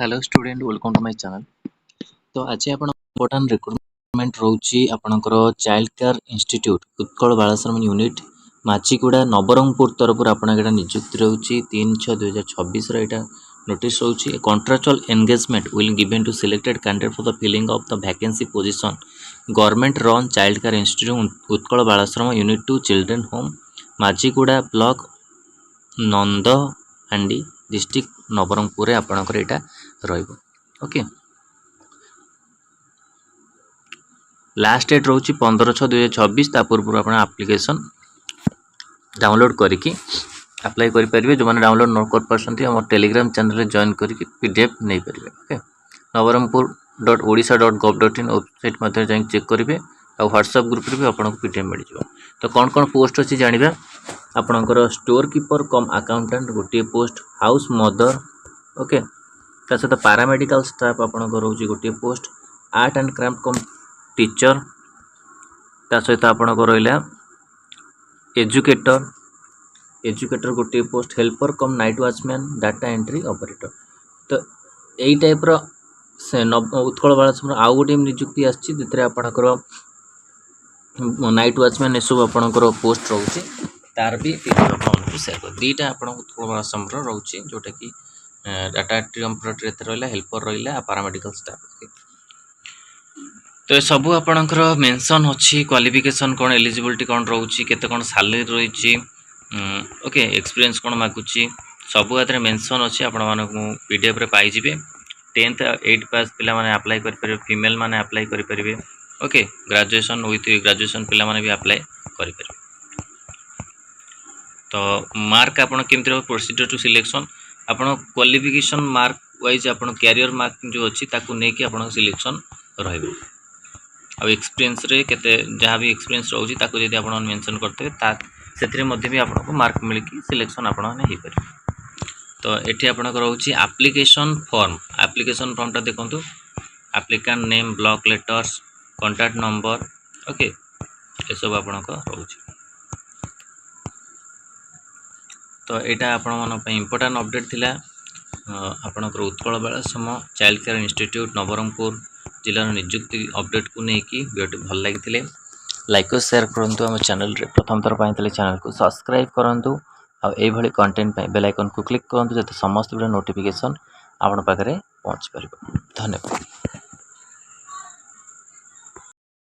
Hello student welcome to my channel. तो आज आप इम्पोर्टाट रिक्रुटमेंट रोची आपणकर child care institute Utkal Balashram unit Machiguda Nabarangpur तरफ आपड़ा नियुक्ति रोची 3/6/2026 यहाँ नोटिस रोची contractual engagement will given to selected candidate for the filling of the vacancy position government run child care institute Utkal Balashram unit 2 children home Machiguda block Nandahandi district Nabarangpur आपणकर यहाँ रहिबो। ओके लास्ट डेट रोची 15/6/2026 ता पूर्व आप एप्लिकेशन डाउनलोड करके अप्लाई करेंगे। जो मैंने डाउनलोड न कर पार्टी आम टेलीग्राम चैनल जॉइन करके पीडीएफ नहीं पारे। ओके नवरंगपुर.odisha.gov.in वेबसाइट मध्य जाए चेक करेंगे और व्हाट्सएप ग्रुप भी आपको पीडीएफ मिल जाए। तो कौन कौन पोस्ट अच्छी जाना आपणकर स्टोर कीपर कम अकाउंटेंट गोटे पोस्ट हाउस मदर। ओके ता सहित पारामेडिकल स्टाफ आपणकर रोचे गोटे post art and craft cum teacher ता सहित आपणकर रहा एजुकेटर गोटे post helper cum night watchman data entry operator. तो यही टाइप उत्कल बालाश्रम आउ गोटे नियुक्ति आपर नाइट वॉचमैन सब आपणकर पोस्ट रोचे तार भी आपको सेयर कर दीटा आप उत्कल बालाश्रम रोचे जोटा कि डाटा एंट्री ऑपरेटर रहा हेल्पर रहा पारामेडिकल स्टाफ। तो सब आपणकर मेंशन अच्छी क्वालिफिकेशन कौन एलिजिबिलिटी कौन रोचे केते कौन सैलरी रही ओके एक्सपीरियंस कौन मागुची सब आदि मेंशन अच्छी आपण मानक पीडीएफ रे पाइबे। 10th 8 पास पिला माने अप्लाई कर परिबे फीमेल माने अप्लाई कर परिबे। ओके ग्रेजुएशन विथ ग्रेजुएशन पिला माने भी अप्लाई कर परिबे। तो मार्क आपण केमति रो प्रोसीजर टू सिलेक्शन आपण क्वालिफिकेशन मार्क वाइज आपण कैरियर मार्क जो अच्छी ताकू नै कि आपण सिलेक्शन रहबे। आ एक्सपीरियंस रे केते जहाँ भी एक्सपीरियंस रोची ताकू यदि आपण मेंशन करते ता सेतरे मध्ये भी आपको मार्क मिलकी सिलेक्शन आपण माने हे परिबे। तो एठी आपण रोची एप्लिकेशन फॉर्मटा देखंतु applicant name block letters contact number. Okay ए सब आपण को रोची। तो यहाँ आपण इम्पोर्टाट अपडेट थिला आपणकर Utkal Balashram child care institute Nabarangpur जिलार नियुक्ति अपडेट को लेकिन वीडियो भल लगी लाइक और शेयर करूँ। आम चैनल प्रथम थर पाई चैनल को सब्सक्राइब करूँ और कंटेंट बेल आइकन को क्लिक करूँ जो समस्त वीडियो नोटिफिकेशन आपण पाखे पहुँच पार। धन्यवाद।